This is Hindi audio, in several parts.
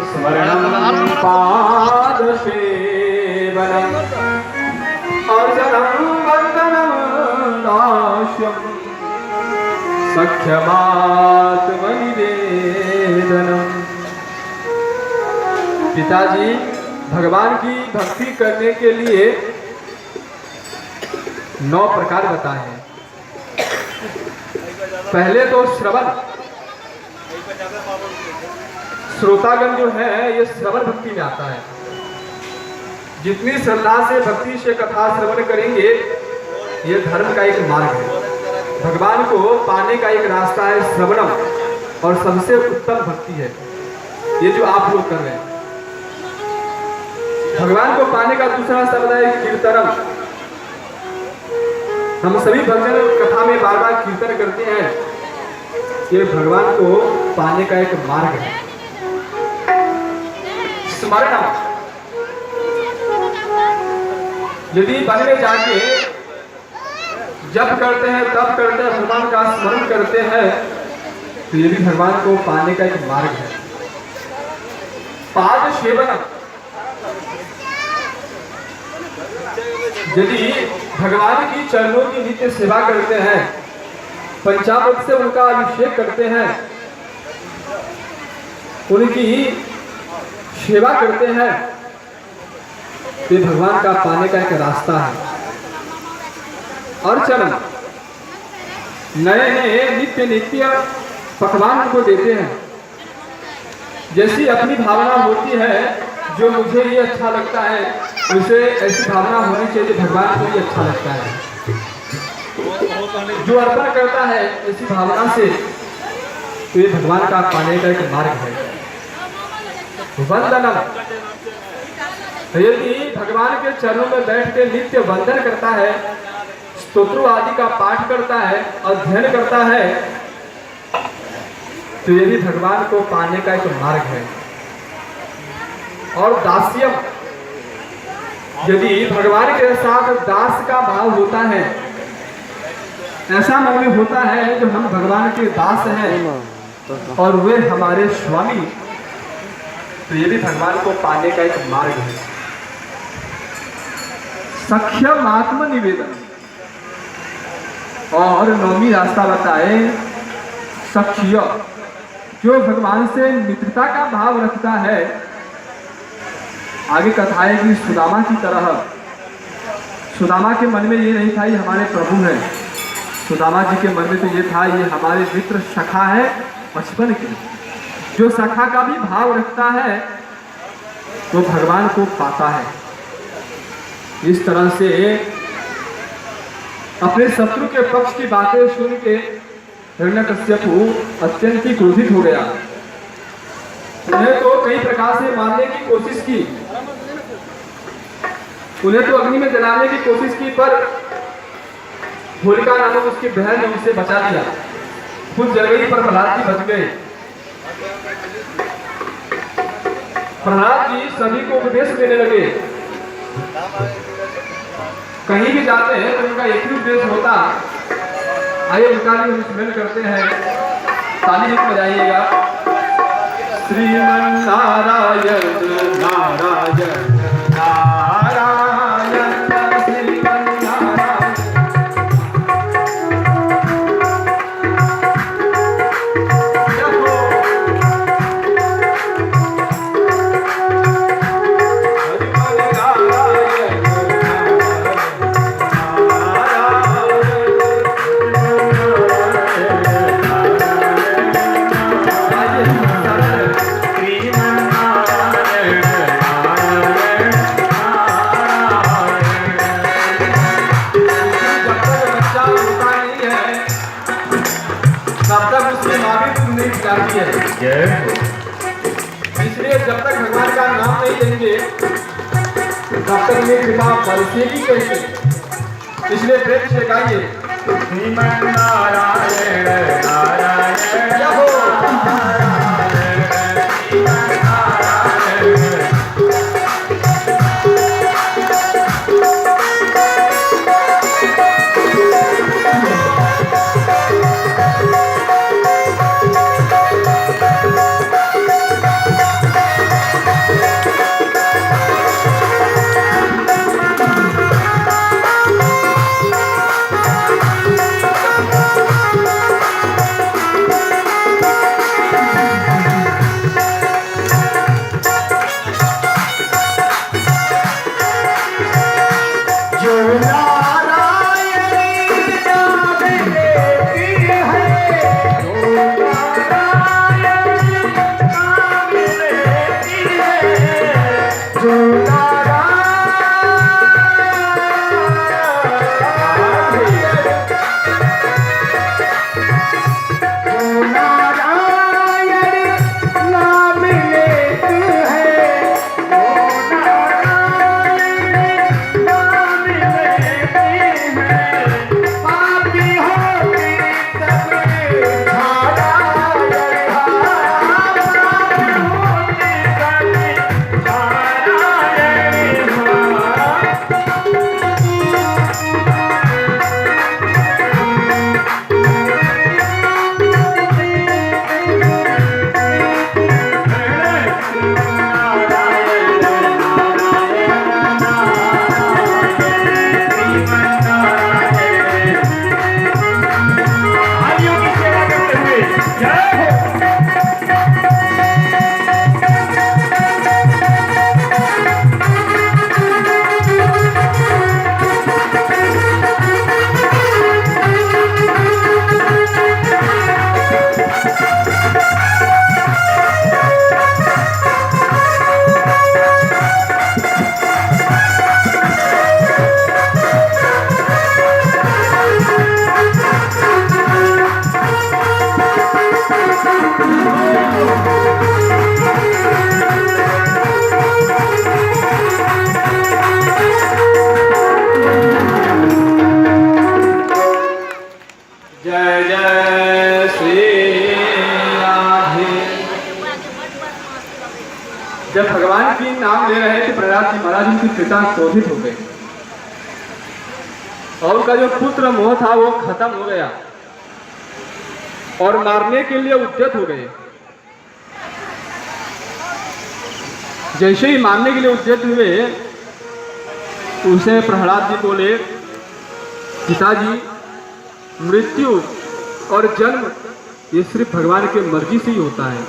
स्मरणं पादसेवनम् अर्चनं वन्दनं दास्यं सख्यमात्मनिवेदनम्। पिताजी भगवान की भक्ति करने के लिए 9 प्रकार बताए हैं। पहले तो श्रवण, श्रोतागण जो है ये श्रवण भक्ति में आता है। जितनी श्रद्धा से भक्ति से कथा श्रवण करेंगे ये धर्म का एक मार्ग है, भगवान को पाने का एक रास्ता है श्रवणम, और सबसे उत्तम भक्ति है ये जो आप लोग कर रहे हैं। भगवान को पाने का दूसरा शब्द है कीर्तनम। हम सभी भजन कथा में बार बार कीर्तन करते हैं, ये भगवान को पाने का एक मार्ग है। स्मरणम, यदि वन में जाके जब करते हैं तब करते हैं, भगवान का स्मरण करते हैं, तो ये भी भगवान को पाने का एक मार्ग है। पाद सेवनम, यदि भगवान की चरणों की नित्य सेवा करते हैं, पंचामृत से उनका अभिषेक करते हैं, उनकी सेवा करते हैं, ये भगवान का पाने का एक रास्ता है। अर्चन, नए नए नित्य नित्य पकवान को देते हैं। जैसी अपनी भावना होती है, जो मुझे ये अच्छा लगता है, उसे ऐसी भावना होनी चाहिए भगवान को ये अच्छा लगता है। जो अर्पण करता है ऐसी भावना से, तो ये भगवान का पाने का एक मार्ग है। वंदनम, यदि भगवान के चरणों में बैठ के नित्य वंदन करता है, स्तोत्र आदि का पाठ करता है, अध्ययन करता है, तो ये भी भगवान को पाने का एक मार्ग है। और दास्यम, यदि भगवान के साथ दास का भाव होता है, ऐसा मन में होता है जो हम भगवान के दास हैं और वे हमारे स्वामी, तो ये भी भगवान को पाने का एक मार्ग है। सख्यम आत्म निवेदन, और 9वीं रास्ता बताए सख्य, जो भगवान से मित्रता का भाव रखता है। आगे कथा है कि सुदामा की तरह, सुदामा के मन में ये नहीं था ये हमारे प्रभु हैं, सुदामा जी के मन में तो ये था ये हमारे मित्र सखा है बचपन की। जो सखा का भी भाव रखता है तो भगवान को पाता है। इस तरह से अपने शत्रु के पक्ष की बातें सुन के हिरण्यकश्यपु अत्यंत ही क्रोधित हो गया। उन्हें तो कई प्रकार से मारने की कोशिश की, उन्हें तो अग्नि में जलाने की कोशिश की, पर होलिका नामक उसकी बहन ने उसे बचा दिया। खुद जल गई पर प्रहलाद जी बच गए। प्रहलाद जी सभी को उपदेश देने लगे। कहीं भी जाते हैं तो उनका एक ही उद्देश्य होता। आइए उनका भी हम स्मरण करते हैं, ताली बजाइएगा। श्रीमन नारायण नारायण नारायण श्रीमन नारायण। इसलिए जब तक भगवान का नाम नहीं लेंगे तब तक ये कृपा बरसेगी कैसे। इसलिए प्रेम से गाइए श्रीमन नारायण नारायण नारायण। जय जय श्री राधे। जब भगवान की नाम ले रहे थे प्रहलाद जी महाराज, उनके पिता क्रोधित हो गए और उनका जो पुत्र मोह था वो खत्म हो गया और मारने के लिए उद्यत हो गए। जैसे ही मारने के लिए उद्यत हुए, उसे प्रहलाद जी बोले, पिताजी, मृत्यु और जन्म ये सिर्फ भगवान के मर्जी से ही होता है।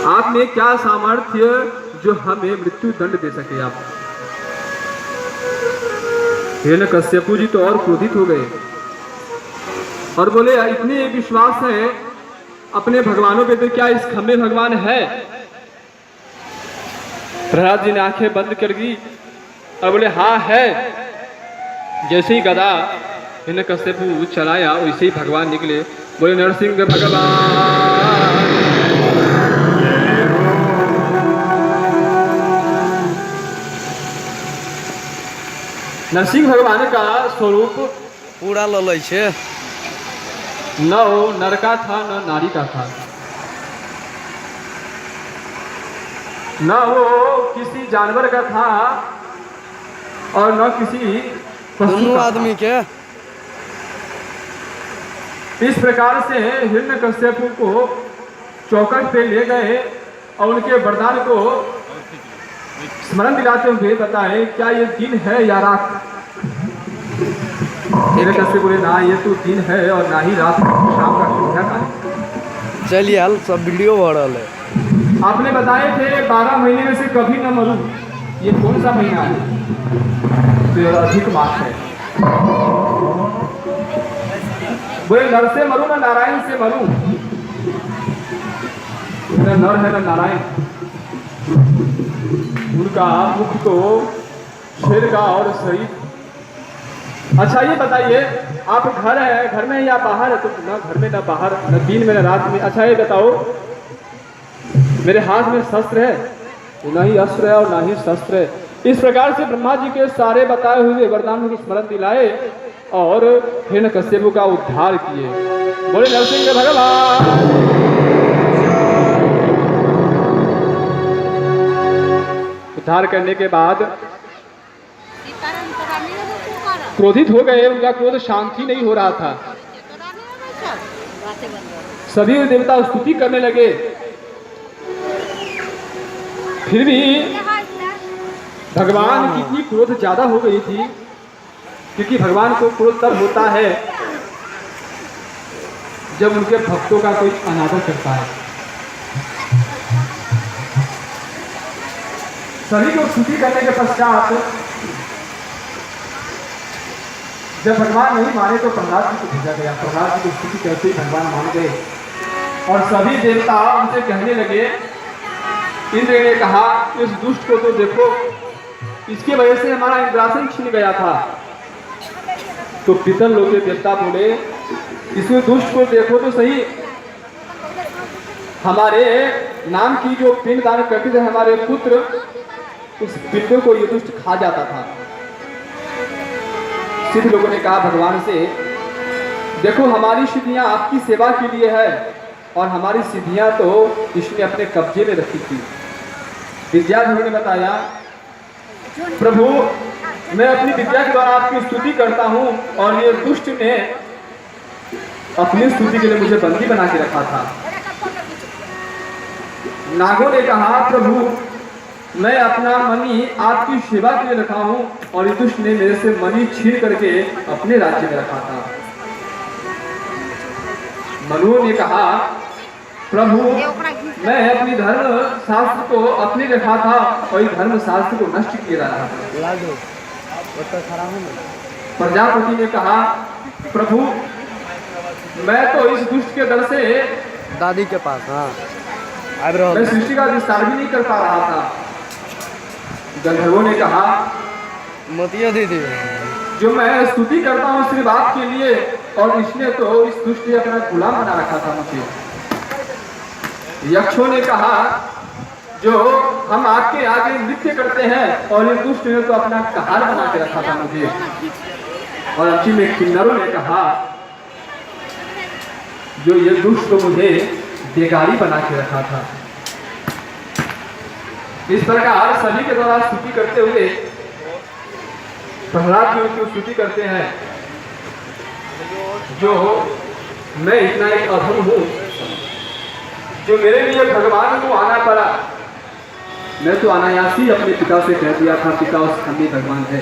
आप में क्या सामर्थ्य जो हमें मृत्यु दंड दे सके आप? हिरण्यकश्यपु जी तो और क्रोधित हो गए और बोले, इतने विश्वास है अपने भगवानों पे, तो क्या इस खम्बे भगवान है? प्रहलाद जी ने आंखें बंद कर दी और बोले, हाँ है। जैसे ही गदा हिरण्यकश्यपु चलाया वैसे ही भगवान निकले, बोले, नरसिंह भगवान। नरसिंह भगवान का स्वरूप पूरा ललय छे, न वो नर का था न नारी का था, न वो किसी जानवर का था और न किसी दोनों आदमी के। इस प्रकार से हिरण्यकश्यपु को चौकट पे ले गए और उनके वरदान को स्मरण दिलाते हुए बताए, क्या ये दिन है या रात? हिरण्यकश्यपु बोले, ना ये तो दिन है और ना ही रात, शाम का संध्या काल। चलिए हाल सब वीडियो वायरल है। आपने बताए थे 12 महीने में से कभी न मरूं, ये कौन सा महीना है? तो अधिक मास है। बोले, नर से मरूं ना नारायण से मरूं? न नर है न नारायण। उनका मुख तो शेर का और शरीर। अच्छा ये बताइए, आप घर है, घर में या बाहर है? तो न घर में न बाहर, न दिन में न रात में। अच्छा ये बताओ, मेरे हाथ में शस्त्र है? न ही अस्त्र है और न ही शस्त्र है। इस प्रकार से ब्रह्मा जी के सारे बताए हुए वरदानों को स्मरण दिलाए और हिरण्यकश्यपु का उद्धार किए। बोले, नरसिंह भगवान। उद्धार करने के बाद क्रोधित हो गए, उनका क्रोध शांति नहीं हो रहा था। सभी देवता स्तुति करने लगे, फिर भी भगवान की इतनी क्रोध ज्यादा हो गई थी, क्योंकि भगवान को क्रोध तब होता है जब उनके भक्तों का कोई अनादर करता है। सभी को स्तुति करने के पश्चात जब भगवान नहीं माने तो प्रहलाद जी को भेजा गया। प्रहलाद जी को स्तुति करते ही भगवान मान गए और सभी देवता उनसे कहने लगे, इंद्र ने कहा, इस दुष्ट को तो देखो, इसकी वजह से हमारा इंद्रासन छिन गया था। तो पितर लोग के देवता बोले, इसमें दुष्ट को देखो तो सही, हमारे नाम की जो पिंड दान करते थे हमारे पुत्र, उस पिंडों को ये दुष्ट खा जाता था। सिद्ध लोगों ने कहा भगवान से, देखो हमारी सिद्धियां आपकी सेवा के लिए है और हमारी सिद्धियां तो इसने अपने कब्जे में रखी थी। विद्याधर ने बताया, प्रभु मैं अपनी विद्या के द्वारा आपकी स्तुति करता हूँ और ये दुष्ट ने अपनी स्तुति के लिए मुझे बंदी बना के रखा था। नागों ने कहा, प्रभु मैं अपना मणि आपकी सेवा के लिए रखा हूँ और ये दुष्ट ने मेरे से मणि छीन करके अपने राज्य में रखा था। मनु ने कहा, प्रभु मैं अपनी धर्म शास्त्र को अपनी रखा था और इस धर्म शास्त्र को नष्ट किया जा रहा था। प्रजापति ने कहा, प्रभु मैं तो इस दुष्ट के दर से दादी के पास हाँ अब मैं सृष्टि का विस्तार भी नहीं कर पा रहा था। गंधर्वों ने कहा, मतिया दीदी जो मैं स्तुति करता हूँ सिर्फ आपके लिए और इसने तो इस दुष्ट ने अपना गुलाम बना रखा था मुझे। यक्षों ने कहा, जो हम आपके आगे नृत्य करते हैं और ये दुष्ट ने तो अपना कहार बना के रखा था मुझे। और अंतिम में किन्नरों ने कहा, जो ये दुष्ट तो मुझे बेगारी बना के रखा था। इस प्रकार सभी के द्वारा स्तुति करते हुए प्रहलाद जी की स्तुति करते हैं, जो मैं इतना एक अधम हूँ जो मेरे लिए भगवान को आना पड़ा। मैं तो अनायासी अपने पिता से कह दिया था, पिता उस खंडी भगवान है,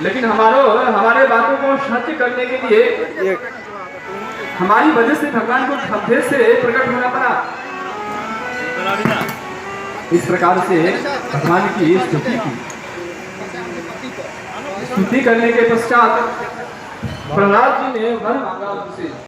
लेकिन हमारे बातों को सत्य करने के लिए हमारी वजह से भगवान को खंभे से प्रकट होना पड़ा। इस प्रकार से भगवान की स्तुति की। स्तुति करने के पश्चात प्रहलाद जी ने वर मांगा उनसे।